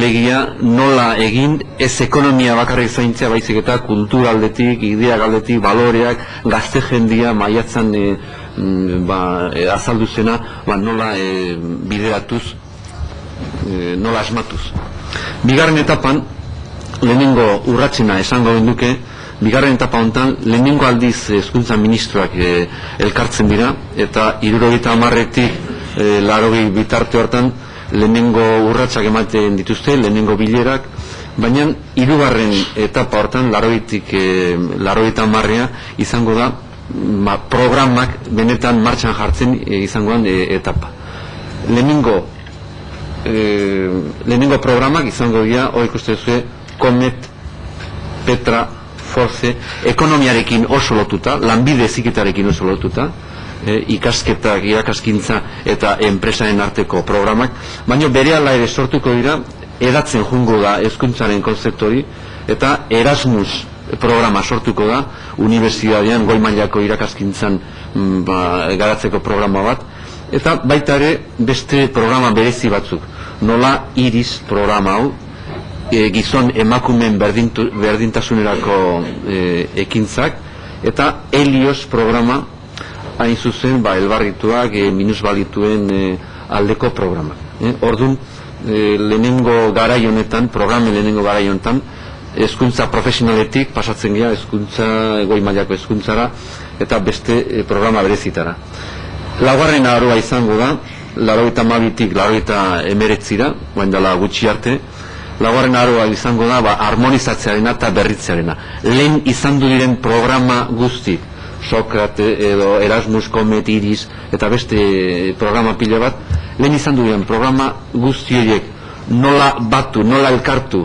alegia nola egin ez ekonomia bakarrik zaintzea baizik eta kultura aldetik, ideak aldetik, baloreak, gazte jendia maiatzan azaldu zena nola bideratuz, nola asmatuz. Bigarren etapan, lehenengo urratsena esango genduke, bigarren etapa honetan, lehenengo aldiz hezkuntza ministroak elkartzen dira, eta 70-etik 80 bitarte hortan, lehenengo urratsak ematen dituzte, lehenengo bilerak, baina hirugarren etapa hortan, 80-a izango da, programak benetan martxan jartzen izangoan etapa. Lehenengo programak izango dira, hori ikuste zuen, Comet, Petra, Force, ekonomiarekin oso lotuta, lanbide heziketarekin oso lotuta, ikasketak, irakaskintza eta enpresaren arteko programak, baina berehala ere sortuko dira, edatzen jungo da hezkuntzaren konzeptu hori, eta Erasmus programa sortuko da, unibertsitatean goi mailako irakaskintzan garatzeko programa bat, eta baita ere beste programa berezi batzuk, nola Iris programa hau, gizon emakumeen berdintasunerako ekintzak, eta Helios programa, hain zuzen, elbarrituak, minusbalituen aldeko programa. Orduan, lehenengo garai honetan, programen lehenengo garai honetan, hezkuntza profesionaletik pasatzen gira, hezkuntza, goi mailako hezkuntzara, eta beste programa berezitara. Laugarren aroa izango da, 82-tik 89-ra, guain dela gutxi arte, laugarren aroa izango da, harmonizatzearena eta berritzearena. Lehen izan du diren programa guzti, Sokrate edo Erasmus, Comet, Iris, eta beste programa pila bat, lehen izan du diren programa guzti horiek nola batu, nola elkartu,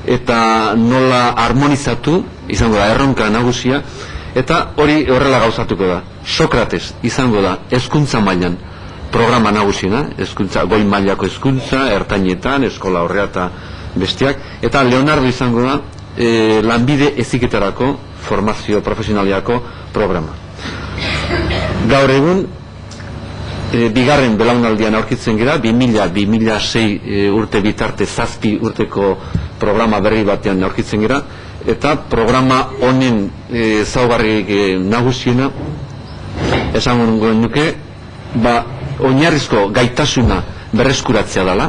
eta nola harmonizatu, izango da erronka nagusia, eta hori horrela gauzatuko da. Sokrates izango da hezkuntza mailan programa nagusiena, goi mailako hezkuntza, ertainetan, eskola horrea eta besteak, eta Leonardo izango da lanbide heziketarako, formazio profesionaliako programa. Gaur egun, bigarren belaunaldian aurkitzen gira, 2000-2006 urte bitarte 7 urteko programa berri batean aurkitzen gira, eta programa honen ezaugarri nagusiena, esango nuke, oinarrizko gaitasuna berreskuratzea dela,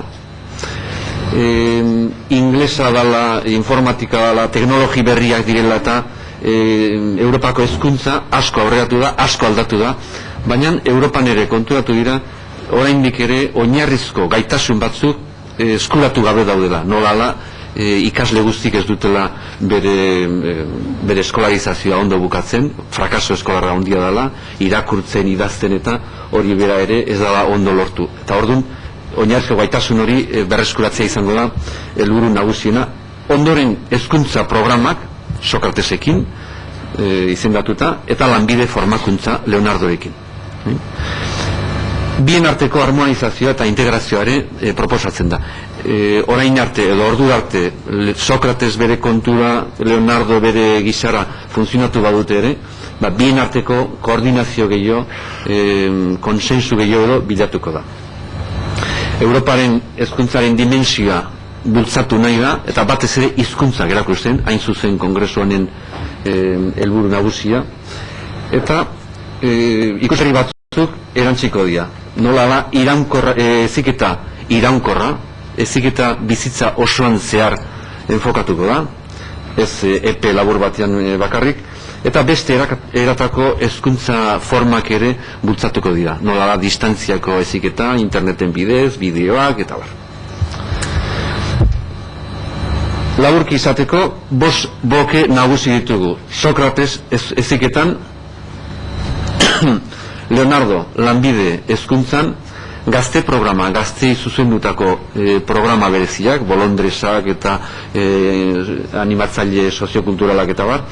inglesa dela, informatika dela, teknologi berriak direla eta Europako hezkuntza asko aurreratu da, asko aldatu da, baina Europan ere konturatu dira, oraindik ere oinarrizko gaitasun batzuk eskuratu gabe daudela, nolala ikasle guztik ez dutela bere eskolarizazioa ondo bukatzen, frakaso eskolarra handia dela, irakurtzen, idazten eta hori bera ere ez dela ondo lortu. Eta orduan, oinarrizko gaitasun hori berreskuratzea izango da helburu nagusiena. Ondoren hezkuntza programak, Sokratesekin izendatuta, eta lanbide formakuntza Leonardorekin. Bien arteko harmonizazioa eta integrazioare proposatzen da. Orain arte edo ordu arte Sokrates bere kontura, Leonardo bere gizara funtzionatu badute ere, bien arteko koordinazio gehiago, konsensu gehiago bilatuko da. Europaren hezkuntzaren dimensioa bultzatu nahi da, eta batez ere hizkuntzak erakusten, hain zuzen kongresu honen helburu nagusia, eta ikusari batzuk erantziko dira. Nola da, heziketa iraunkorra, heziketa bizitza osoan zehar enfokatuko da, ez epe labur batean bakarrik, eta beste eratako hezkuntza formak ere bultzatuko dira. Nola da, distantziako heziketa, interneten bidez, bideoak, eta bar. Laburki izateko, 5 bloke nagusi ditugu. Sokrates heziketan, Leonardo lanbide hezkuntzan, gazte programa, gaztei zuzendutako programa bereziak, bolondresak eta animatzaile soziokulturalak eta bar.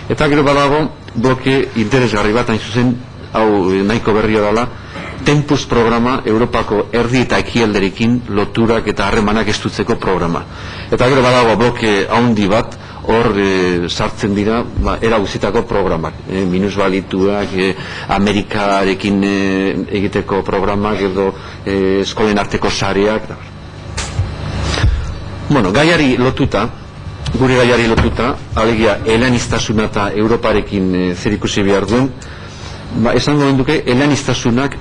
Eta gero badago, bloke interesgarri bat, hain zuzen, hau nahiko berria dela, Tempus programa, Europako erdi eta ekialderekin loturak eta harremanak estutzeko programa. Eta gero badago bloke haundi bat, hor sartzen dira era guztietako programak, minusbalituak, Amerikarekin egiteko programak edo eskolen arteko sareak. Bueno, gaiari lotuta, gure gaiari lotuta, alegia eleaniztasuna eta Europarekin zerikusi behar duen, esango duke eleaniztasunak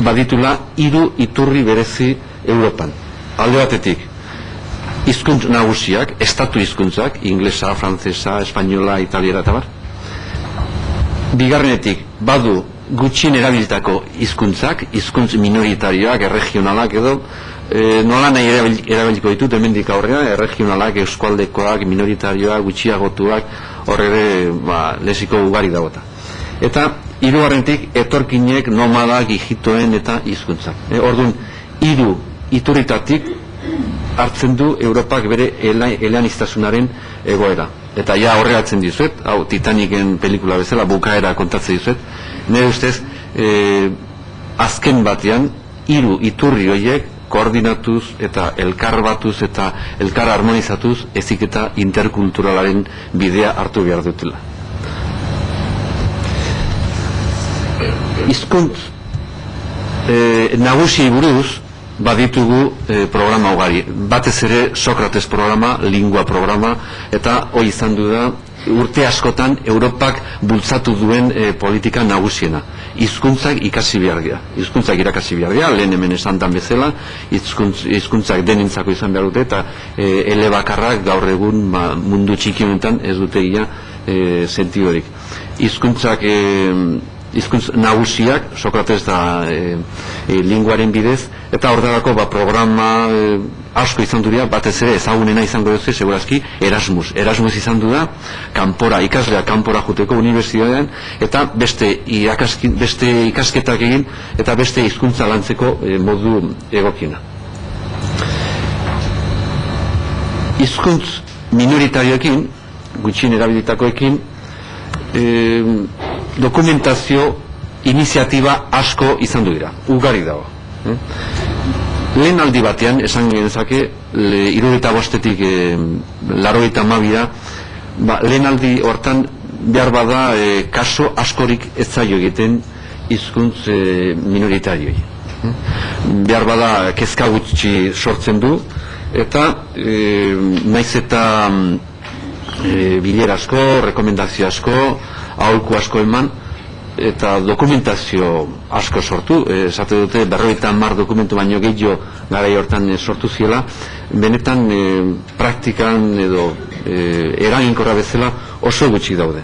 baditula 3 iturri berezi Europan. Alde batetik, hizkuntz nagusiak, estatu hizkuntzak, inglesa, frantzesa, espainola, italiera eta bar. Bigarrenetik, badu gutxien erabiltako hizkuntzak, hizkuntz minoritarioak, erregionalak edo, nola nahi erabiliko ditut, hemendik aurrera, erregionalak, euskualdekoak, minoritarioak, gutxiagotuak, horre lesiko ugari dagota. Eta, hirugarrenetik, etorkinek, nomadak, hijitoen eta hizkuntzak. Orduan, 3 iturritatik hartzen du Europak bere eleaniztasunaren egoera. Eta ja horregatzen dizuet, hau Titaniken pelikula bezala, bukaera kontatzen dizuet, nire ustez, azken batean, 3 iturri horiek koordinatuz eta elkar batuz eta elkar harmonizatuz heziketa interkulturalaren bidea hartu behar dutela. Hizkuntz nagusiei buruz baditugu programa ugari. Batez ere Sokrates programa, lingua programa, eta hoi izan du da urte askotan Europak bultzatu duen politika nagusiena. Hizkuntzak ikasi behar dira. Hizkuntzak irakasi behar dira, lehen hemen esan dan bezala, hizkuntzak denentzako izan behar dute, eta elebakarrak gaur egun mundu txiki honetan ez dute ia sentidorik. Hizkuntz nagusiak, Sokrates da linguaren bidez, eta horretarako programa asko izan du dira, batez ere ezagunena izango duzu, segurazki, Erasmus. Erasmus izan du da, kanpora, ikaslea kanpora juteko unibertsitatean, eta beste ikasketak egin, eta beste hizkuntza lantzeko modu egokiena. Hizkuntz minoritarioekin, gutxien erabilitakoekin, dokumentazio iniziatiba asko izan du dira, ugari dago. Lehen aldi batean, esan genezake, 75-etik 82, lehen aldi hortan behar bada kaso askorik ez zaio egiten hizkuntz minoritarioei. Behar bada kezka gutxi sortzen du, eta naiz eta bilera asko, rekomendazio asko, aholku asko eman, eta dokumentazio asko sortu, esate dute 50 dokumentu baino gehiago garai hortan sortu ziela, benetan praktikan edo eraginkorra bezala oso gutxi daude.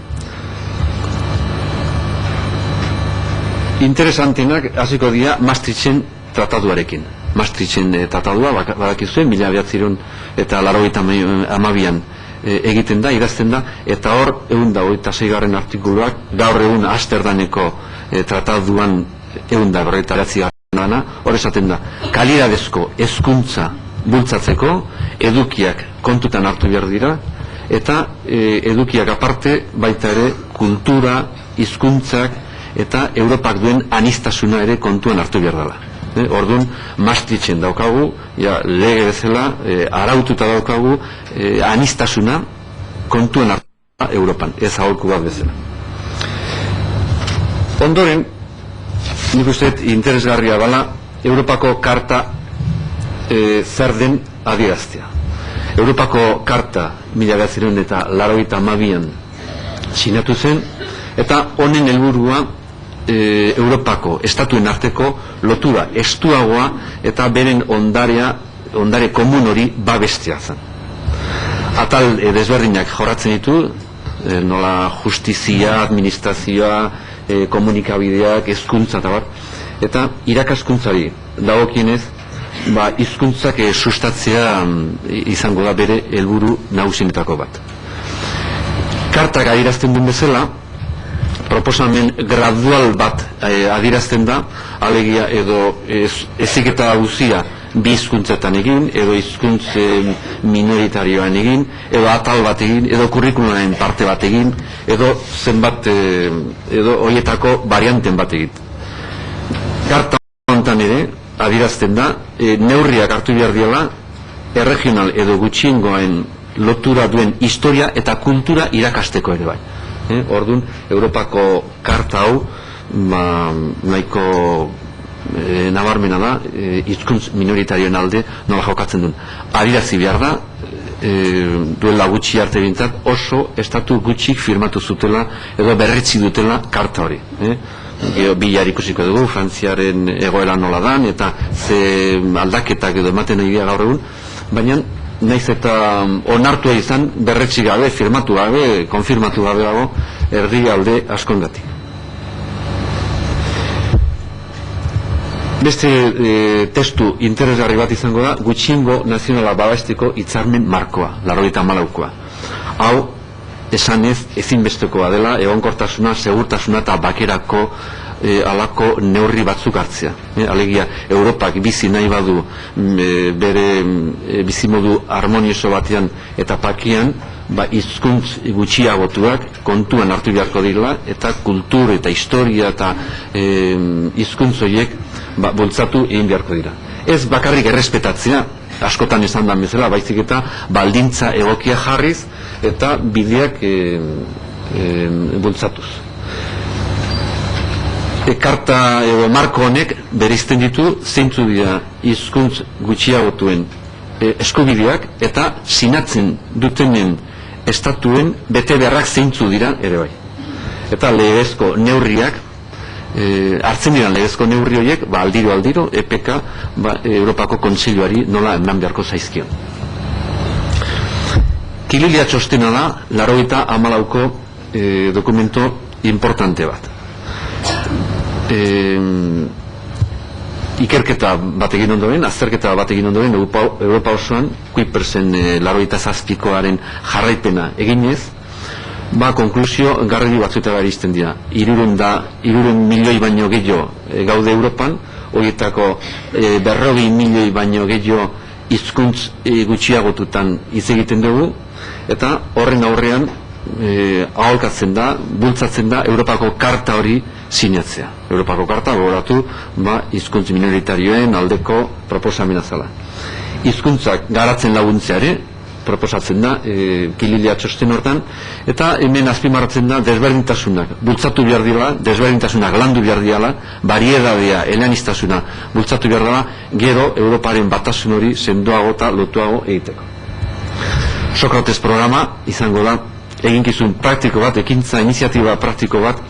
Interesantenak hasiko dira Maastrichten tratatuarekin. Maastrichten tratatua, badakizuen, 1982an egiten da, idazten da, eta hor 126. artikuluak gaur egun Amsterdameko tratatuan 129. hor esaten da, kalidadezko hezkuntza bultzatzeko edukiak kontutan hartu behar dira, eta edukiak aparte baita ere kultura, hizkuntzak eta Europak duen aniztasuna ere kontuan hartu behar dela. Orduan, Maastrichten daukagu, lege bezala, araututa daukagu, aniztasuna kontuan hartu Europan, ez aholku bat bezala. Ondoren, nik uste interesgarria bala, Europako karta zer den adieraztea. Europako karta 1982an sinatu zen, eta honen helburua Europako estatuen arteko lotura estuagoa eta beren ondare komun hori babestea zen. Atal desberdinak jorratzen ditu, nola justizia, administrazioa, komunikabideak, hezkuntza eta bat, eta irakaskuntzari dagokienez, hizkuntzak sustatzea izango da bere helburu nagusienetako bat. Kartak adierazten duen bezala, proposamen gradual bat adierazten da, alegia edo heziketa guztia bi hizkuntzetan egin, edo hizkuntz minoritarioan egin, edo atal bat egin, edo kurrikulumaren parte bat egin, edo zenbat, edo horietako varianten bat egin. Karta honetan ere, adierazten da, neurriak hartu behar diela, erregional edo gutxiengoen lotura duen historia eta kultura irakasteko ere bai. Orduan, Europako karta hau nahiko nabarmena da, hizkuntz minoritarioen alde nola jokatzen duen. Adierazi behar da, duela gutxi arte bintzat, oso estatu gutxik firmatu zutela edo berretzi dutela karta hori. Bilar ikusiko dugu, Frantziaren egoera nola dan, eta ze aldaketak edo ematen nahi gaur egun, baina naiz eta onartua izan, berretsi gabe, firmatu gabe, konfirmatu gabe dago, erdi alde askongatik. Beste testu interesgarri bat izango da, gutxiengo nazionala babesteko hitzarmen markoa, 94koa. Hau, esanez, ezinbestekoa dela, egonkortasuna, segurtasuna eta bakerako alako neurri batzuk hartzea. Alegia, Europak bizi nahi badu bere bizimodu harmonioso batean eta pakian, hizkuntz gutxiagotuak kontuan hartu beharko dira, eta kultur eta historia eta hizkuntz horiek bultzatu egin beharko dira. Ez bakarrik errespetatzea, askotan esan da bezala, baizik eta baldintza egokia jarriz eta bideak bultzatuz. Karta edo marko honek bereizten ditu zeintzu dira hizkuntz gutxiagotuen eskubideak eta sinatzen dutenen estatuen bete beharrak zeintzu dira ere bai. Eta legezko neurriak, hartzen diran legezko neurri horiek, aldiro, EPK, Europako Kontseiluari nola eman beharko zaizkion. Kililia txostena da, 94ko dokumento importante bat. Ikerketa bat egin ondoren, azterketa bat egin ondoren, Europa osoan, Kuipersen 97koaren jarraipena eginez, konklusio garrari batzuetara iristen dira. 300 milioi baino gehiago gaude Europan, horietako 40 milioi baino gehiago hizkuntz gutxiagotutan hitz egiten dugu, eta horren aurrean aholkatzen da, bultzatzen da Europako karta hori sinatzea. Europako karta gogoratu hizkuntz minoritarioen aldeko proposamena zela. Hizkuntzak garatzen laguntzeare proposatzen da Kililia txosten hortan, eta hemen azpimarratzen da desberdintasunak bultzatu behar dira, desberdintasunak landu behar dira, bariedadea, eleaniztasuna bultzatu behar dira, gero Europaren batasun hori sendoago eta lotuago egiteko. Sokrates programa izango da eginkizun praktiko bat, ekintza iniziatiba praktiko bat,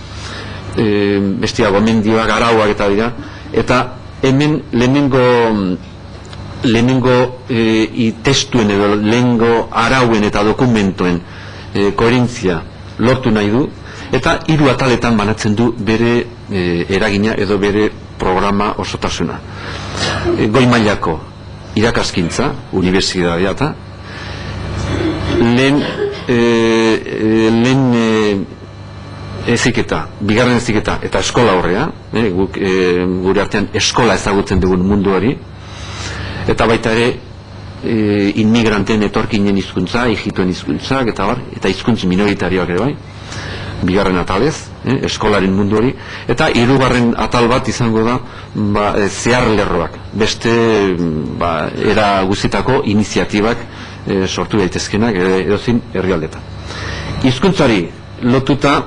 bestia gomendioak, arauak eta dira, eta hemen lehenengo testuen edo lehenengo arauen eta dokumentuen koherentzia lortu nahi du, eta 3 ataletan banatzen du bere eragina edo bere programa osotasuna. Goi mailako irakaskintza, unibertsitatea eta lehen eziketa, bigarren eziketa eta eskola horrea, gure artean eskola ezagutzen dugun mundu hori, eta baita ere inmigranten etorkinen hizkuntza, hijituen hizkuntzak eta hizkuntz minoritarioak ere bai, bigarren atalez, eskolaren mundu hori, eta 3. atal bat izango da zehar lerroak, beste era guztietako iniziatibak sortu daitezkenak edozin herrialdetan. Hizkuntzari lotuta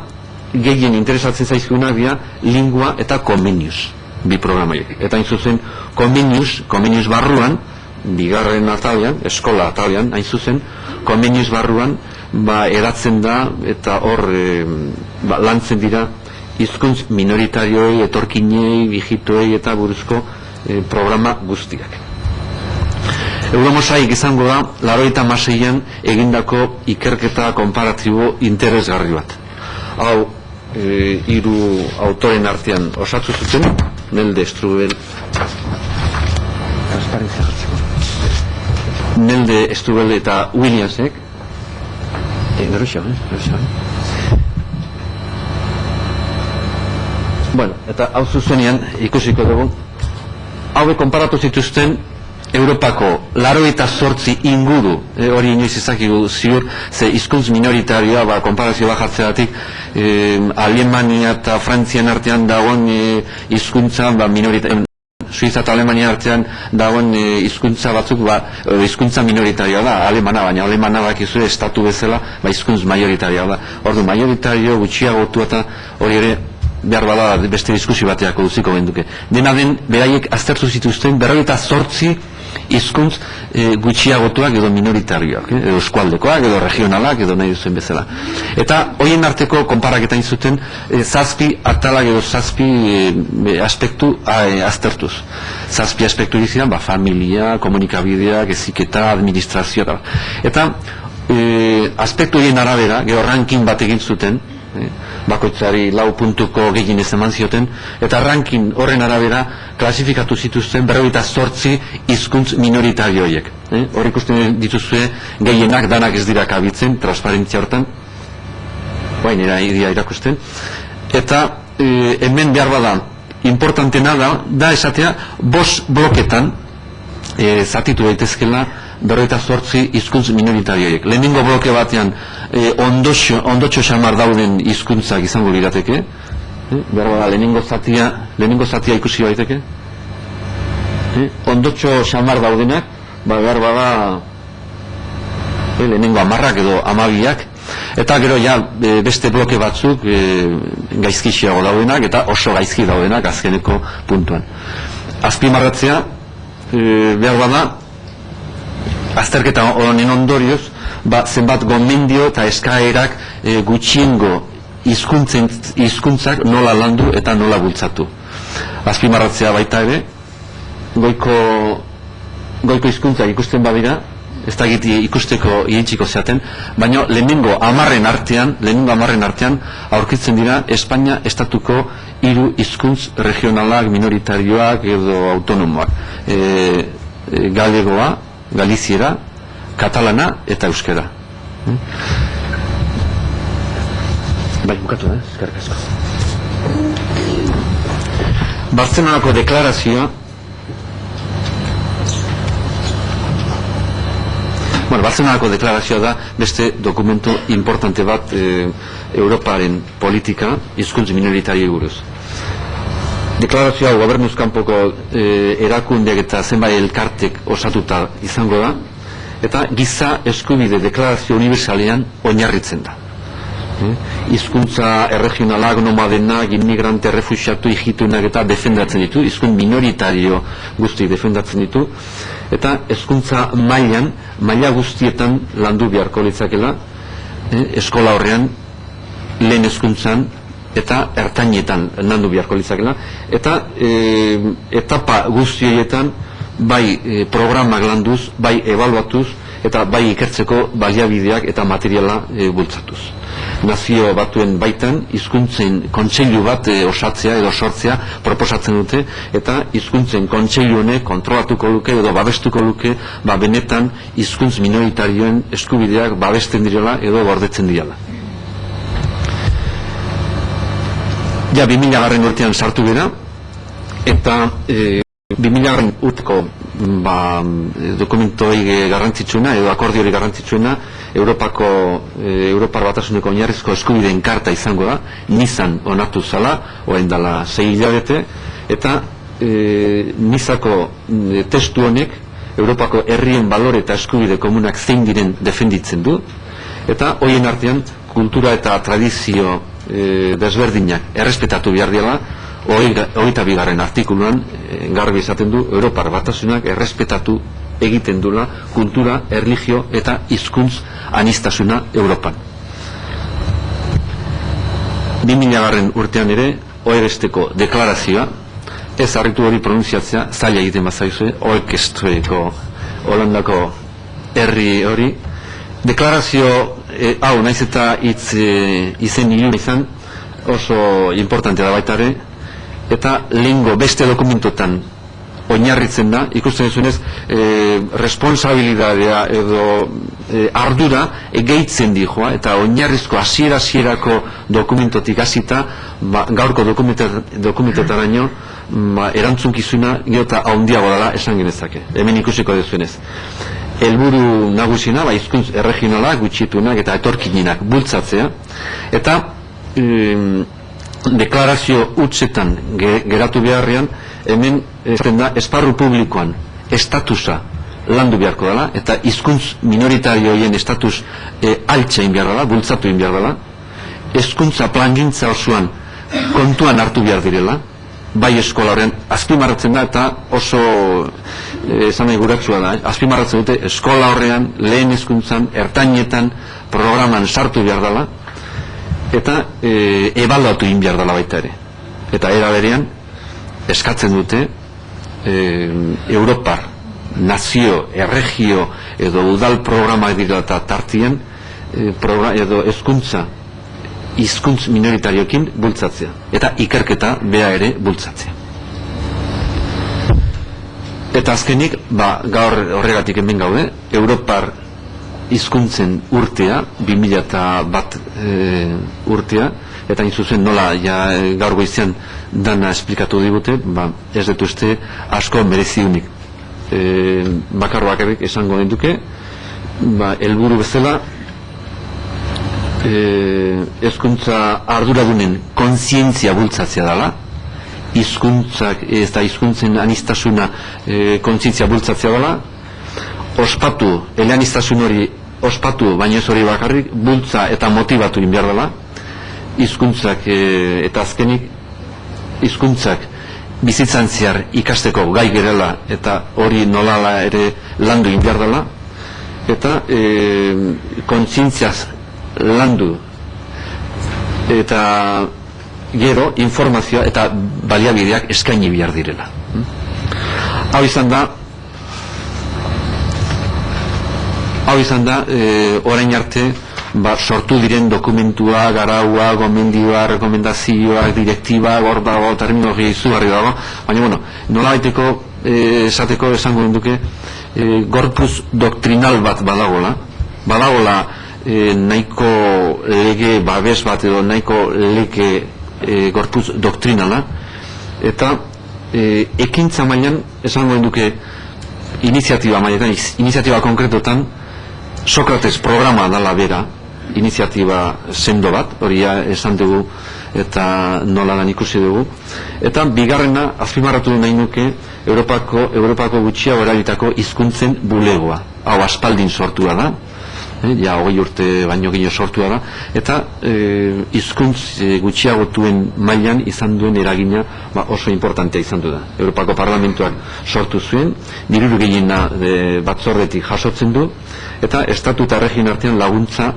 gehien interesatzen zaizkunak dira lingua eta comenius, bi programaiek. Eta hain zuzen comenius barruan, bigarren atalean, eskola atalean, hain zuzen, comenius barruan eratzen da eta hor lantzen dira hizkuntz minoritarioei, etorkinei, bijituei eta buruzko programa guztiak. Euromosaik izango da, 96an egindako ikerketa konparatibo interesgarri bat. Hau, 3 autoren artean osatu zuten, Nelde Strubel eta Williamsek, eta hau zuzenean ikusiko dugu, hauek konparatu zituzten Europako 98 inguru, hori inoiz ezakigu ziur, ze hizkuntz minoritarioa konparazio bat jartzeatik Alemania eta Frantzian artean dagoen hizkuntza Suiza eta Alemania artean dagoen hizkuntza batzuk hizkuntza minoritarioa da, alemana, baina alemana bakizu estatu bezala hizkuntz majoritarioa da. Ordu majoritario gutxiagotu eta hori ere behar bada beste diskusio bateako duziko genduke. Dena den, beraiek aztertu zituzten 48 hizkuntz gutxiagotuak edo minoritarioak, edo eskualdekoak, edo regionalak, edo nahi duzen bezala. Eta horien arteko konparaketan zuten 7 atalak edo 7 aspektu aztertuz. 7 aspektu dizidan, familia, komunikabideak, heziketa, administrazioa. Eta aspektu horien arabera, gero ranking bat egin zuten, bakoitzari 4 puntuko gehienez eman zioten, eta ranking horren arabera klasifikatu zituzten 48 hizkuntz minoritarioiek. Hor ikusten dituzue gehienak danak ez dira kabitzen, transparentzia hortan, baina irakusten, eta hemen behar bada, importantena da esatea 5 bloketan zatitu daitezkela 48 hizkuntz minoritarioiek. Lehenengo bloke batean ondotxo xamar dauden hizkuntzak izango lirateke. Behar bada, lehenengo zatia ikusi baiteke. Ondotxo xamar daudenak, behar bada lehenengo 10 edo 12. Eta gero beste bloke batzuk gaizkixiago daudenak eta oso gaizki daudenak azkeneko puntuan. Azpimarratzea, behar bada, azterketa honen ondorioz, zenbat gomendio eta eskaerak gutxiengo hizkuntzak nola landu eta nola bultzatu. Azpimarratzea baita ere, goiko hizkuntzak ikusten badira, ez da ikusteko ientziko zeaten, baina lehenengo 10 artean aurkitzen dira Espainia estatuko 3 hizkuntz regionalak, minoritarioak edo autonomoak. Galegoa, galiziera, katalana eta euskera. Bai, bukatu, eskerrik asko. Bartzelonako deklarazioa, Bartzelonako deklarazioa da beste dokumentu importante bat Europaren politika hizkuntz minoritariei buruz. Deklarazioa gobernuz kanpoko erakundeak eta zenbait elkartek osatuta izango da, eta giza eskubide deklarazio universalean oinarritzen da. Hizkuntza erregionalak, nomadenak, inmigrante, refuxiatu, hijitunak eta defendatzen ditu, hizkuntz minoritario guzti defendatzen ditu, eta hezkuntza maila guztietan landu beharko litzakela, eskola horrean, lehen hezkuntzan eta ertainetan landu beharko litzakela, eta etapa guztietan bai programak landuz, bai ebaluatuz, eta bai ikertzeko baliabideak eta materiala bultzatuz. Nazio Batuen baitan hizkuntzen kontseilu bat osatzea edo sortzea proposatzen dute, eta hizkuntzen kontseilu honek kontrolatuko luke edo babestuko luke benetan hizkuntz minoritarioen eskubideak babesten direla edo gordetzen direla. 2000 urtean sartu dira, eta 2000 urteko dokumentoi garrantzitsuena edo akordiori garrantzitsuena Europar Batasuneko oinarrizko eskubideen karta izango da, Nizan onartu zala, orain dela 6 hilabete, eta Nizako testu honek Europako herrien balore eta eskubide komunak zein diren defenditzen du, eta horien artean kultura eta tradizio desberdinak errespetatu behar dela. 22. artikuluan garbi esaten du Europar Batasunak errespetatu egiten dula kultura, erlijio eta hizkuntz aniztasuna Europan. 2000 urtean ere OEBS-teko deklarazioa, ez harritu hori pronunziatzea zaila egiten bazaizue, OEBS-teko Holandako herri hori. Deklarazio hau naiz eta izen ilun izan, oso importante da baita ere, eta lehengo beste dokumentotan oinarritzen da, ikusten duzuenez, responsabilidadea edo ardura gehitzen dijoa, eta oinarrizko hasierako dokumentotik hasita, gaurko dokumentetaraino erantzunkizuna geota handiago dela esan genezake. Hemen ikusiko duzuenez. Helburu nagusiena, hizkuntz erregionala, gutxietunak eta etorkinenak bultzatzea, eta deklarazio hutsetan geratu beharrean, hemen esparru publikoan estatusa landu beharko dela, eta hizkuntz minoritarioen estatus altxain behar dela, bultzatu behar dela, hezkuntza plangintza osoan kontuan hartu behar direla, bai eskola horrean, azpimarratzen da, eta oso esan nahi guratsua da, azpimarratzen dute eskola horrean, lehen hezkuntzan, ertainetan, programan sartu behar dela, eta ebaluatu egin behar dela baita ere. Eta era berean, eskatzen dute Europar, nazio, erregio edo udal programak dira eta tartien edo hezkuntza hizkuntz minoritarioekin bultzatzea eta ikerketa bea ere bultzatzea. Eta azkenik, gaur horregatik hemen gaude, Europar hizkuntzen urtea, 2001 urtea, eta inzuzen nola gaur goizean dana esplikatu digute, ez dut uste asko mereziunik. Bakarrik esango duke, helburu bezala hezkuntza arduradunen kontzientzia bultzatzea dela, hizkuntzak eta hizkuntzen aniztasuna kontzientzia bultzatzea dela, ospatu, eleaniztasun hori ospatu, baina ez hori bakarrik, bultza eta motibatu egin behar dela, hizkuntzak eta azkenik hizkuntzak bizitzan zehar ikasteko gai gerela eta hori nolala ere landu egin behar dela, eta kontzientziaz landu eta gero informazioa eta baliabideak eskaini behar direla. Hau izan da orain arte sortu diren dokumentua, garaua, gomendioa, rekomendazioa, direktiba, hor dago, terminologia izugarri dago, baina nola baiteko esateko esango duke gorpuz doktrinal bat badagola nahiko lege babes bat edo nahiko lege gorpuz doktrinala, eta ekintza mailan esango duke iniziatiba mailetan, iniziatiba konkretotan Sokrates programa dala bera, iniziatiba sendo bat, hori esan dugu eta nola lan ikusi dugu, eta bigarrena azpimarratu nahi nuke Europako gutxiago erabilitako hizkuntzen bulegoa, hau aspaldin sortua da, 20 urte baino gehiago sortua da, eta hizkuntz gutxiagotuen mailan izan duen eragina oso importantea izan du da. Europako Parlamentuak sortu zuen, diru gehiena batzordetik jasotzen du, eta estatu eta erregien artean laguntza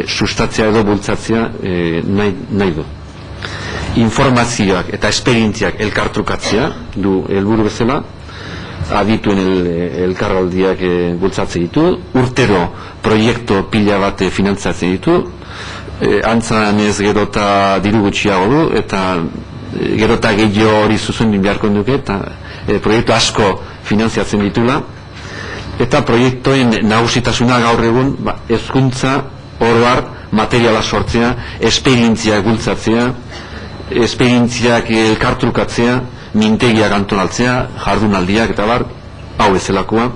sustatzea edo bultzatzea nahi du. Informazioak eta esperientziak elkartrukatzea du helburu bezala, adituen elkarraldiak bultzatzen ditu, urtero proiektu pila bat finantzatzen ditu, antzan ez gerota diru gutxiago du, eta gerota gehiago hori zuzendun beharko duke, eta proiektu asko finantzatzen ditula, eta proiektuen nagusitasuna gaur egun hezkuntza oroar materiala sortzea, esperientziak bultzatzea, esperientziak elkartrukatzea, mintegiak antolatzea, jardunaldiak eta bar, hau bezalakoa.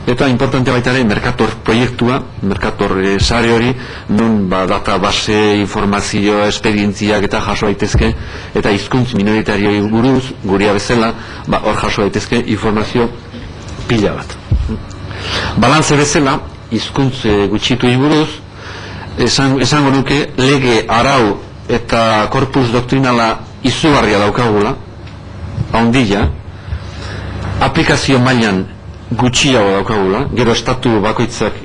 Eta importante baita ere Mercator proiektua, Mercator sare hori, nun data base, informazio, esperientziak eta jaso daitezke, eta hizkuntz minoritarioei buruz, guria bezala, hor jaso daitezke informazio pila bat. Balantze bezala, hizkuntz gutxituei buruz, esango nuke lege arau eta korpus doktrinala izugarria daukagula, handia, aplikazio mailan gutxiago daukagula, gero estatu bakoitzak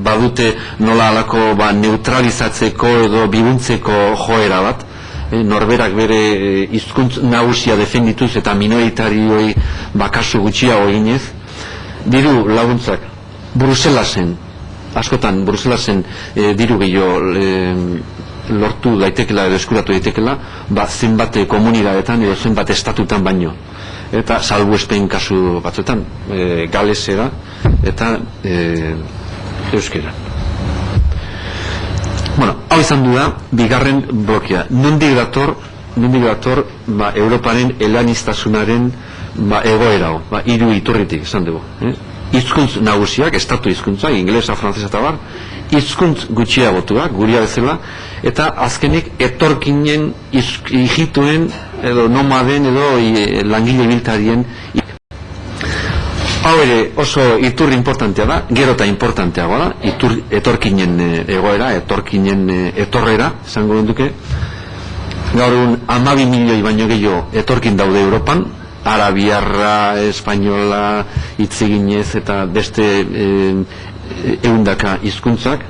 badute nola alako neutralizatzeko edo bibuntzeko joera bat, norberak bere hizkuntz nagusia defendituz eta minoritarioei kasu gutxiago eginez, diru laguntzak Bruselasen, askotan Bruselasen diru gehiago lortu daitekela edo eskuratu daitekela, zenbat komunidadetan edo zenbat estatutan baino, eta salbuespen kasu batzuetan, galesera eta euskera. Hau izan du da, bigarren blokea. Nondik dator Europaren elaniztasunaren egoera, hiru iturritik esan dugu. Hizkuntz nagusiak, estatu hizkuntza, ingelesa, frantzesa eta bar, hizkuntz gutxiagotuak, guria bezala, eta azkenik etorkinen, hijituen, edo nomaden, edo langile biltarien. Hau ere oso iturri importantea da, gero eta importanteagoa da, etorkinen egoera, etorkinen etorrera, esango duke, Gaur egun 12 milioi baino gehiago etorkin daude Europan, arabiarra, espainola, hitzeginez eta beste ehundaka hizkuntzak.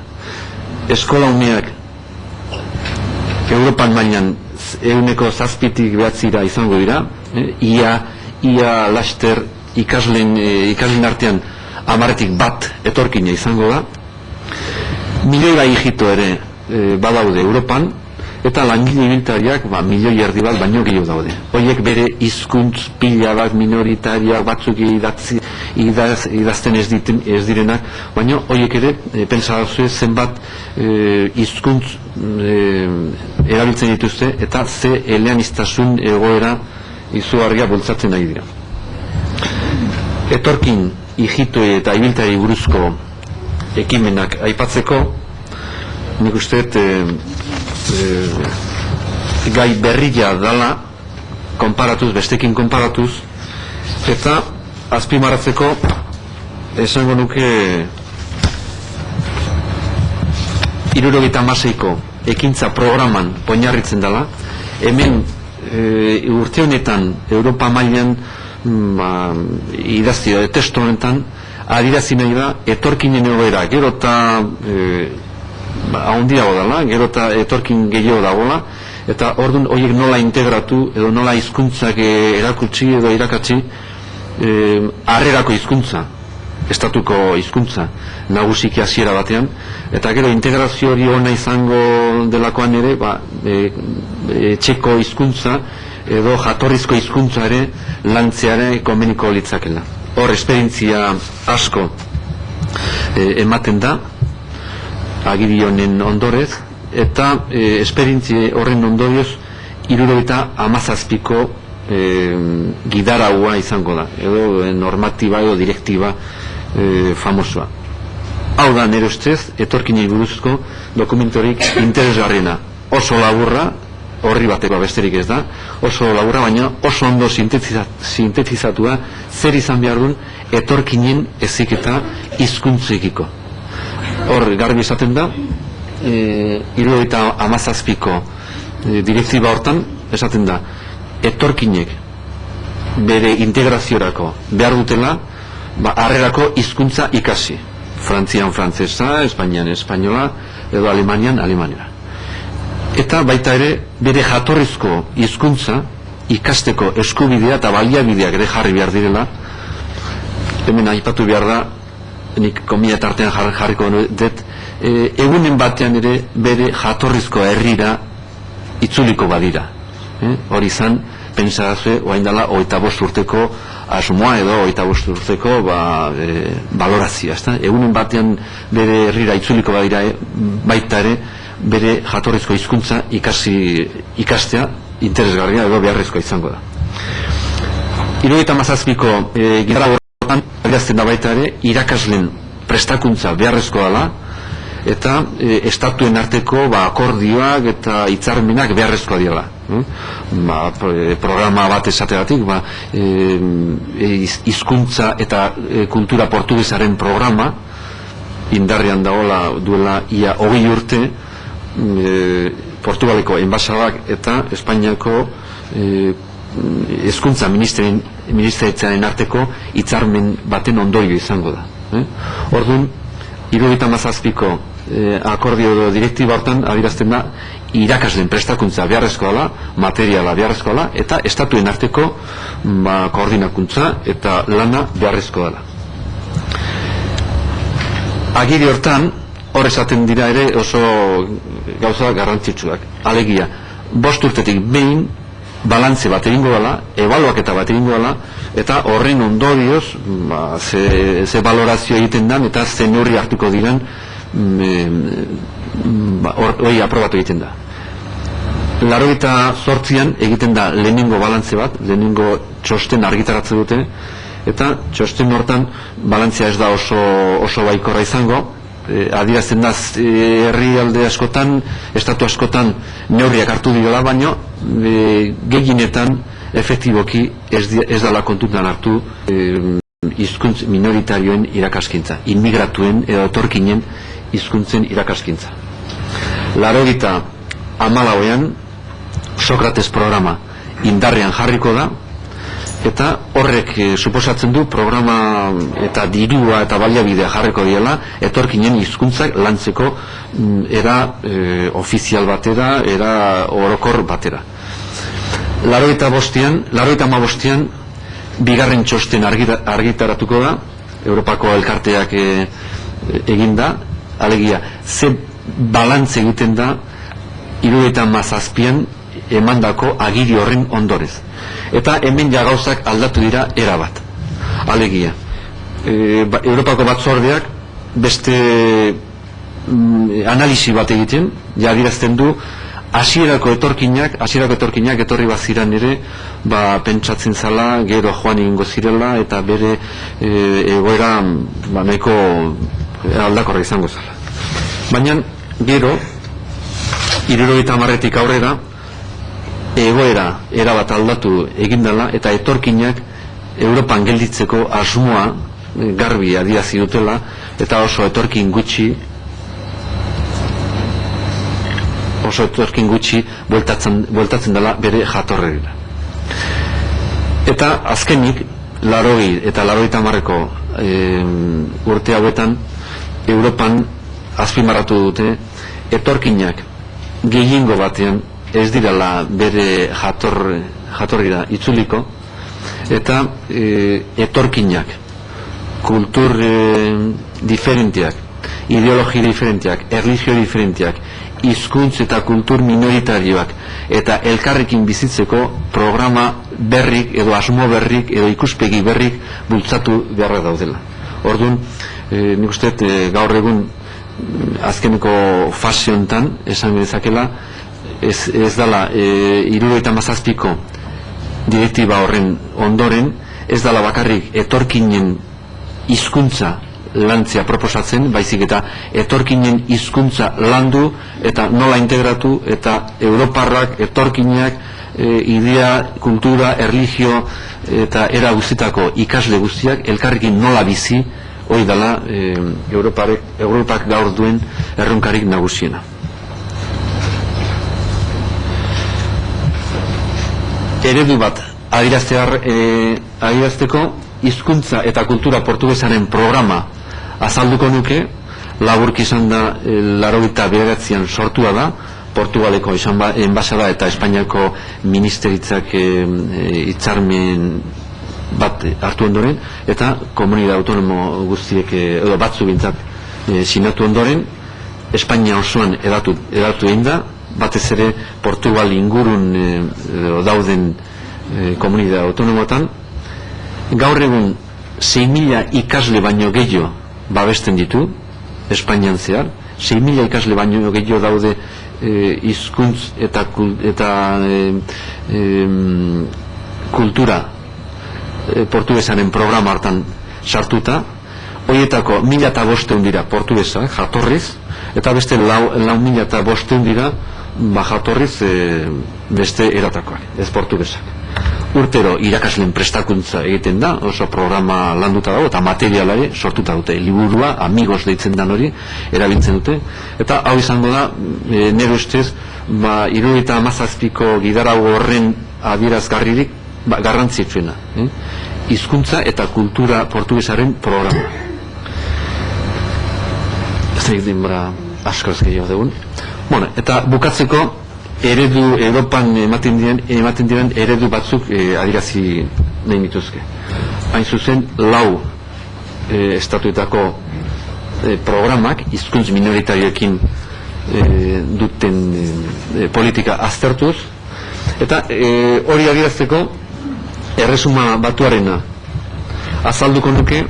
Eskola umeak Europan mailan 7-9 izango dira, ia laster ikasleen artean 10-1 etorkina izango da. Milioi bai hijito ere badaude Europan, eta langile ibiltariak 1,5 milioi bat baino gehiago daude. Horiek bere hizkuntz pila bat minoritarioak batzuk idazten ez direnak, baina horiek ere pentsatuzue zenbat hizkuntz erabiltzen dituzte eta ze eleaniztasun egoera izugarria bultzatzen nahi dira. Etorkin hijitoi eta ibiltari buruzko ekimenak aipatzeko, nik uste gai berria dala bestekin konparatuz, eta azpimarratzeko esango nuke 76ko ekintza programan oinarritzen dela. Hemen urte honetan Europa mailan idazio testu honetan adirazi nahi da etorkinen egoera gero eta handiago dela, gero eta etorkin gehiago dagoela, eta orduan horiek nola integratu edo nola hizkuntzak erakutsi edo irakatsi harrerako hizkuntza, estatuko hizkuntza nagusiki hasiera batean, eta gero integrazio hori ona izango delakoan ere txeko hizkuntza edo jatorrizko hizkuntza ere lantzeare konbeniko litzakela. Hor esperientzia asko ematen da agiri honen ondorez, eta esperientzia horren ondorioz 77ko gidaraua izango da, edo normatiba edo direktiba famosoa. Hau da nire ustez etorkinei buruzko dokumentorik interesgarriena, oso laburra, horri bateko besterik ez da, oso laburra, baina oso ondo sintetizatua zer izan behar duen etorkinen heziketa hizkuntzekiko. Hor garbi esaten da 77ko direktiba hortan esaten da etorkinek bere integraziorako behar dutela harrerako hizkuntza ikasi, Frantzian frantzesa, Espainian espainola edo Alemanian alemaniera, eta baita ere bere jatorrizko hizkuntza ikasteko eskubidea eta baliabideak ere jarri behar direla. Hemen aipatu behar da, nik komila tartean jarriko dut, egunen batean ere bere jatorrizko herrira itzuliko badira. Hori izan, pentsazue, oain dela 25 urteko asmoa edo 25 urteko balorazioa. Egunen batean bere herrira itzuliko badira baita ere bere jatorrizko hizkuntza ikastea interesgarria edo beharrezkoa izango da. 77ko gidara horretan adierazten da baita ere irakasleen prestakuntza beharrezkoa dela, eta estatuen arteko akordioak eta hitzarmenak beharrezkoa dira. Programa bat esategatik, hizkuntza eta kultura portugesaren programa indarrean dagoela duela ia 20 urte, Portugaleko enbasadak eta Espainiako hezkuntza ministeritzaren arteko hitzarmen baten ondorio izango da. Orduan 77ko akordio edo direktiba hortan adierazten da irakasleen prestakuntza beharrezkoa dela, materiala beharrezkoa dela, eta estatuen arteko koordinakuntza eta lana beharrezkoa dela. Agiri hortan hor esaten dira ere oso gauza garrantzitsuak. Alegia, 5 urtetik behin balantze bat egingo dela, ebaluaketa bat egingo dela, eta horren ondorioz ze balorazio egiten den eta ze neurri hartuko diren hori aprobatu egiten da. 88an egiten da lehenengo balantze bat, lehenengo txosten argitaratze dute, eta txosten hortan balantzea ez da oso baikorra izango. Adierazten da herrialde askotan, estatu askotan neurriak hartu direla, baino gehienetan efektiboki ez dela kontutan hartu hizkuntz minoritarioen irakaskintza, inmigratuen edo etorkinen hizkuntzen irakaskintza. 94an Sokrates programa indarrean jarriko da, eta horrek suposatzen du programa eta dirua eta baliabidea jarriko diela etorkinen hizkuntzak lantzeko era ofizial batera, era orokor batera. 85an bigarren txosten argitaratuko da, Europako elkarteak eginda, alegia, ze balantze egiten da 77an emandako agiri horren ondorez. Eta hemen ja gauzak aldatu dira erabat. Alegia, Europako batzordeak beste analisi bat egiten, ja adierazten du hasierako etorkinak etorri baziran ere, pentsatzen zala, gero joan egingo zirela, eta bere egoera nahiko aldakorra izango zala. Baina, gero, 70etik aurrera, egoera erabat aldatu egindala, eta etorkinak Europan gelditzeko asmoa garbi adierazi dutela, eta oso etorkin gutxi bueltatzen dela bere jatorrera. Eta azkenik 80 eta 90ko urte hauetan Europan azpimarratu dute etorkinak gehiengo batean ez direla bere jatorrira itzuliko, eta etorkinak kultur diferenteak, ideologi diferenteak, erlijio diferenteak, hizkuntz eta kultur minoritarioak eta elkarrekin bizitzeko programa berrik edo asmo berrik edo ikuspegi berrik bultzatu beharra daudela. Orduan, nik uste gaur egun azkeneko fase honetan esan dezakela ez dela 77ko direktiba horren ondoren ez dela bakarrik etorkinen hizkuntza lantzea proposatzen, baizik eta etorkinen hizkuntza landu eta nola integratu eta europarrak, etorkinak, idea, kultura, erlijio eta era guztietako ikasle guztiak elkarrekin nola bizi, hori dela Europak gaur duen erronkarik nagusiena. Eredu bat adierazteko hizkuntza eta kultura portugesaren programa azalduko nuke, laburki izan da 89an sortua da, Portugaleko enbasada eta Espainiako ministeritzak hitzarmen bat hartu ondoren, eta komunidade autonomo guztiek edo batzu bintzat sinatu ondoren, Espainia osoan edatu egin da, batez ere Portugal ingurun dauden komunidade autonomotan. Gaur egun 6.000 ikasle baino gehiago babesten ditu Espainian zehar, 6.000 ikasle baino gehiago daude hizkuntz eta kultura portugesaren programa hartan sartuta. Horietako 1.500 dira portugesak jatorriz, eta beste 4.500 dira jatorriz beste eratakoak, ez portugesak. Urtero irakasleen prestakuntza egiten da, oso programa landuta dago eta materialare sortuta dute, liburua, amigos deitzen dan hori erabiltzen dute, eta hau izango da nire ustez 77ko gidarago horren adierazgarririk garrantzitsuena, hizkuntza eta kultura portugesaren programa. Ez da denbora askoz gehiago dugun. Eta bukatzeko Europan ematen diren eredu batzuk adierazi nahi dituzke. Hain zuzen, 4 estatuetako programak hizkuntz minoritarioekin duten politika aztertuz, eta hori adierazteko erresuma batuarena azalduko nuke.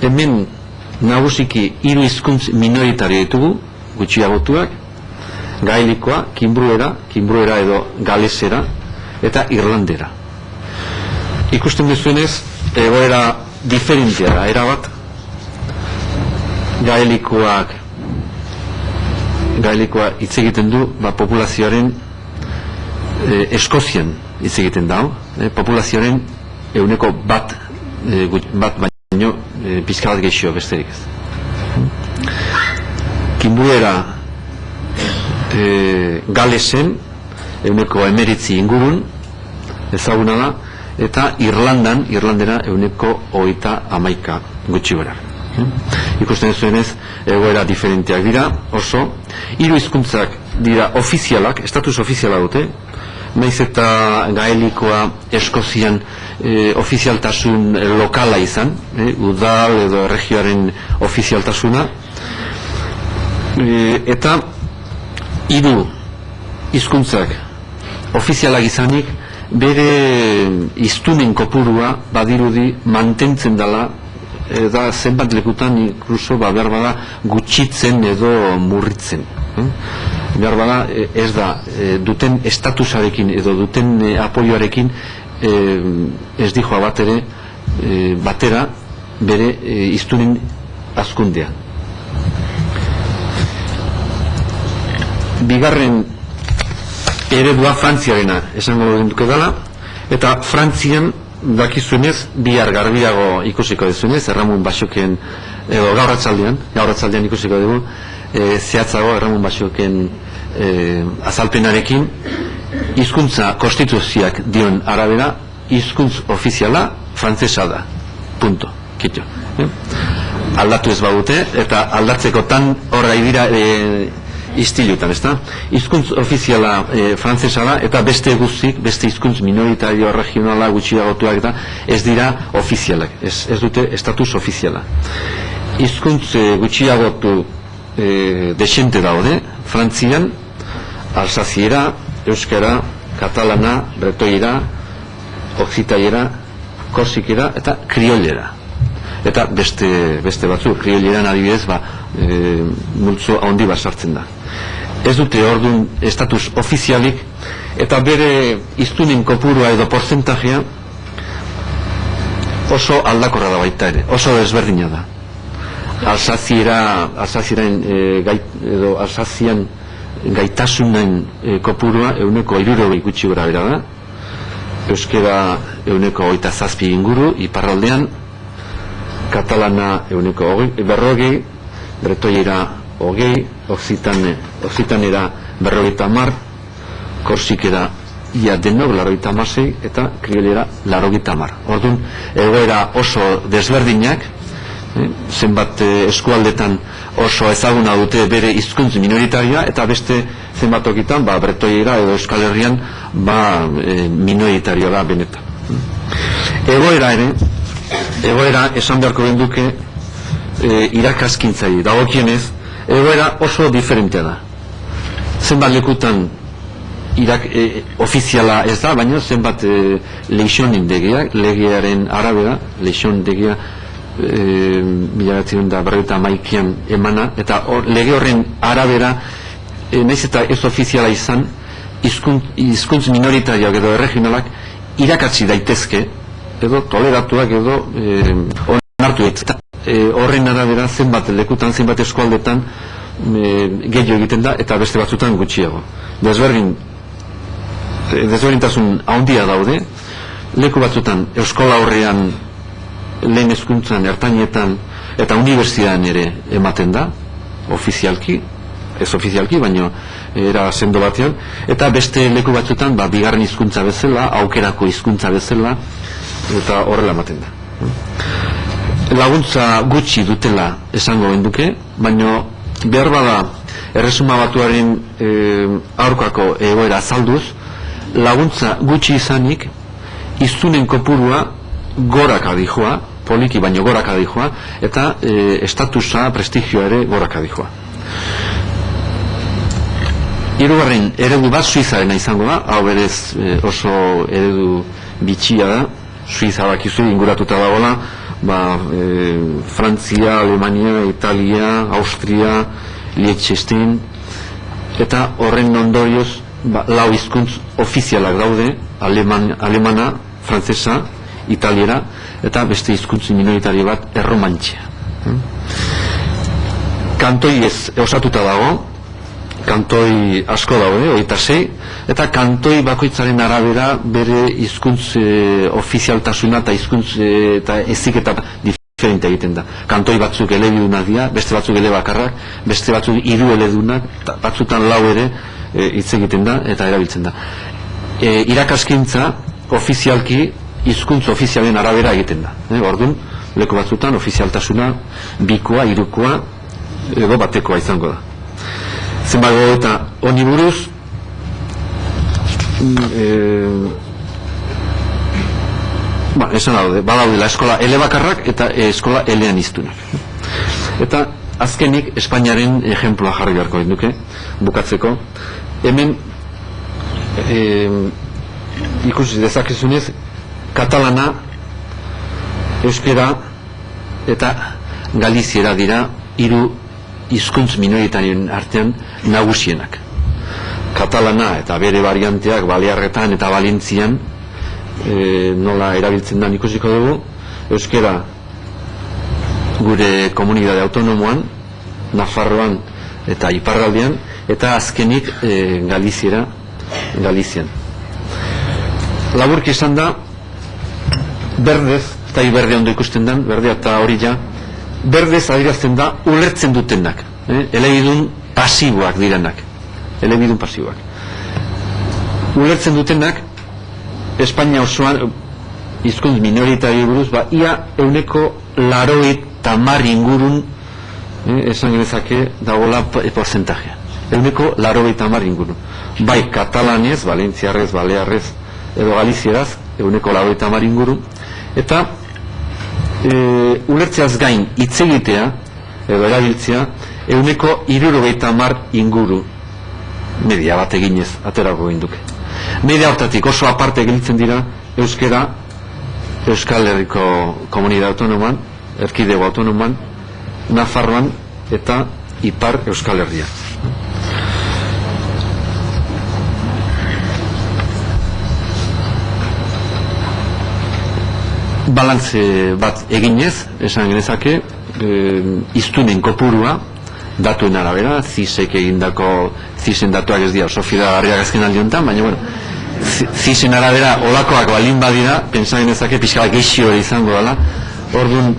Hemen nagusiki 3 hizkuntz minoritario ditugu, gutxiagotuak: gaelikoa, kimbruera edo galesera eta irlandera. Ikusten duzuenez, egoera diferentea da, erabat. Gaelikoa hitz egiten du populazioaren Eskozian hitz egiten da, populazioaren 1% baino pizka bat gehiago besterik ez. Kimbruera Galesen 19 ingurun, ezaguna da, eta Irlandera 11 gutxi gara. Ikusten zuenez, egoera diferenteak dira, oso. 3 hizkuntzak dira ofizialak, estatus ofiziala dute, naiz eta gaelikoa Eskozian ofizialtasun lokala izan, udal edo erregioaren ofizialtasuna, eta 3 hizkuntzak ofizialak izanik, bere hiztunen kopurua badirudi mantentzen dela, da zenbat lekutan inkluso behar bada gutxitzen edo murritzen. Behar bada ez da duten estatusarekin edo duten apoioarekin ez dijoa batera bere hiztunen hazkundea. Bigarren eredua Frantziarena esango duke dela, eta Frantzian dakizuenez, bihar garbiago ikusiko duzuenez, Erramun Baxoken, edo gaur atzaldean ikusiko dugu, zehatzago Erramun Baxoken azalpenarekin, hizkuntza konstituzioak dion arabera, hizkuntz ofiziala frantzesa da. Punto. Kitxo. Aldatu ez badute, eta aldatzeko tan horra dira istilutan, ezta? Hizkuntz ofiziala frantzesa da, eta beste guztik, beste hizkuntz minoritario regionala gutxiagotuak eta ez dira ofizialak, ez dute estatus ofiziala. Hizkuntz gutxiagotu desente daude, Frantzian, alsaziera, euskara, katalana, bretoiera, occitaiera, korsikera eta kriollera. Eta beste batzu, kriolleran adibidez, multzo handi bat sartzen da. Ez dute orduan estatus ofizialik, eta bere hiztunen kopurua edo porzentajea oso aldakorra da baita ere, oso desberdina da. Alsazian gaitasunen kopurua 160 gutxi gora bera da, euskera 127 inguru, iparraldean, katalana 140, bretoiera 20, oksitanera 50, korsikera ia denok 86 eta kriolera 80. Orduan, egoera oso desberdinak, zenbat eskualdetan oso ezaguna dute bere hizkuntz minoritarioa, eta beste zenbat tokitan, bretoiera edo Euskal Herrian minoritarioa da benetan. Egoera esan beharko genduke irakaskintzai dagokienez, egoera oso diferentea da. Zenbat lekutan ofiziala ez da, baina zenbat leixonin degeak, legearen arabera, leixon degea 1950an emana, eta lege horren arabera, nahiz eta ez ofiziala izan, hizkuntz minoritarioak edo regionalak irakatsi daitezke, edo toleratuak edo onartu eta horren arabera zenbat lekutan, zenbat eskualdetan gehiago egiten da, eta beste batzutan gutxiago. Desberdintasun handia daude, leku batzutan eskola horrean lehen hezkuntzan, ertainetan eta unibertsitatean ere ematen da, ofizialki, ez ofizialki, baina era sendo batean, eta beste leku batzutan bigarren hizkuntza bezala, aukerako hizkuntza bezala, eta horrela ematen da. Laguntza gutxi dutela esango genduke, baina behar bada Erresuma Batuaren aurkako egoera azalduz, laguntza gutxi izanik hiztunen kopurua goraka dijoa, poliki baino goraka dijoa, eta estatusa, prestigioa ere goraka dijoa. Hirugarren eredu bat Suizarena izango da, hau berez oso eredu bitxia da, Suiza bakizu inguratuta dagoela, Frantzia, Alemania, Italia, Austria, Liechtenstein, eta horren ondorioz 4 hizkuntz ofizialak daude, alemana, frantzesa, italiera, eta beste hizkuntz minoritario bat erromantxea. Kantoi ez osatuta dago, kantoi asko daude, 26, eta kantoi bakoitzaren arabera bere hizkuntz ofizialtasuna eta hizkuntz eta eziketa diferente egiten da. Kantoi batzuk elebidunak dira, beste batzuk elebakarrak, beste batzuk 3 eledunak, batzutan 4 ere, hitz egiten da eta erabiltzen da. Irakaskintza ofizialki hizkuntz ofizialen arabera egiten da. Orduan, leku batzutan ofizialtasuna bikoa, hirukoa edo batekoa izango da. Zenbago eta honi buruz esan badaudela eskola elebakarrak eta eskola eleaniztunak. Eta azkenik Espainiaren ejemploa jarri beharko duke bukatzeko. Hemen ikusi dezakezunez katalana, euskera eta galiziera dira hiru hizkuntz minoritarien artean nagusienak. Katalana eta bere varianteak Balearretan eta Valentzian nola erabiltzen da ikusiko dugu. Euskera gure komunitate autonomoan, Nafarroan eta Iparraldean, eta azkenik Galizian. Laburki esan da, berdez, eta berde ondo ikusten den, berdea eta hori ja, berdez adierazten da ulertzen dutenak, elebidun pasiboak direnak, elebidun pasiboak. Ulertzen dutenak, Espainia osoan hizkuntz minoritari buruz, ia 80 ingurun, esan genezake dagoela porzentajea. 80 ingurun. Bai katalanez, valentziarrez, balearrez edo galizieraz, 80 ingurun. Eta ulertzeaz gain hitz egitea edo erabiltzea 70 inguru media bat eginez aterako ginduke. Media hortatik oso aparte gelditzen dira euskera Euskal Herriko komunitate autonoman, erkidego autonoman, Nafarroan eta Ipar Euskal Herria. Balantze bat eginez, esan genezake, hiztunen kopurua, datuen arabera, CISek egindako, CISen datuak ez dira, oso fidagarriak azken aldiontan, baina, bueno, CISen arabera olakoak balin badira, pentsa genezake pixka gehixio izango dela, orduan,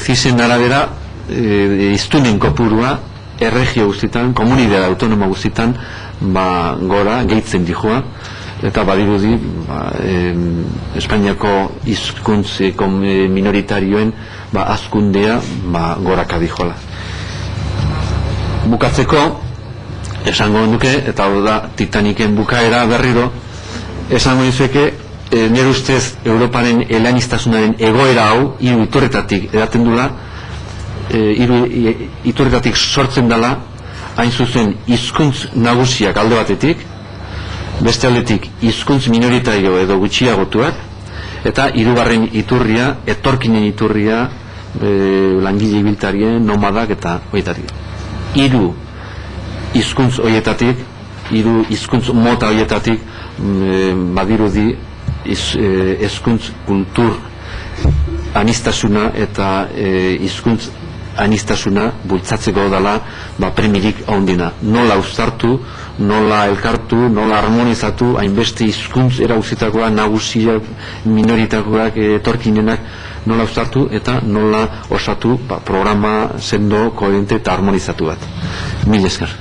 CISen arabera, hiztunen kopurua, erregio guztitan, komunitate autonoma guztitan, gora, gehitzen dijoa, eta badirudi Espainiako hizkuntz minoritarioen hazkundea goraka dijola. Bukatzeko esango nuke, eta hau da Titaniken bukaera berriro, esango dizueke nire ustez Europaren eleaniztasunaren egoera hau hiru iturretatik edaten dula, hiru iturretatik sortzen dela, hain zuzen hizkuntz nagusiak alde batetik, beste aldetik hizkuntz minoritario edo gutxiagotuak, eta hirugarren iturria, etorkinen iturria, langile ibiltarien, nomadak eta horietatik. Hiru hizkuntz horietatik, hiru hizkuntz mota horietatik badirudi hizkuntz kultur aniztasuna eta hizkuntz aniztasuna bultzatzeko dela premirik handina. Nola uztartu, nola elkartu, nola harmonizatu, hainbeste hizkuntz erauzitakoa, nagusiak, minoritakoak, etorkinenak, nola uztartu eta nola osatu programa sendo, koherente eta harmonizatu bat. Mil esker.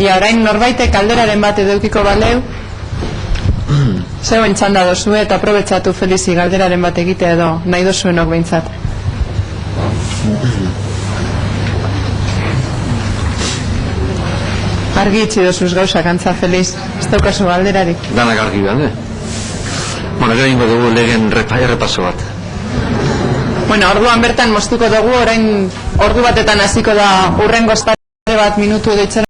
Ia orain norbaitek kalderaren bat edeukiko baleu, zegoen txanda dozue eta aprobetsatu Felizi galderaren bat egitea edo nahi dozuenok behintzat. Argi itxi dozuz gauzak antza, Feliz, ez daukazu galderarik. Danak argi behar, Bueno, gero ingo dugu legen errepaso bat. Bueno, orduan bertan moztuko dugu, orain ordu batetan hasiko da urrengo espare bat minutu deitzen.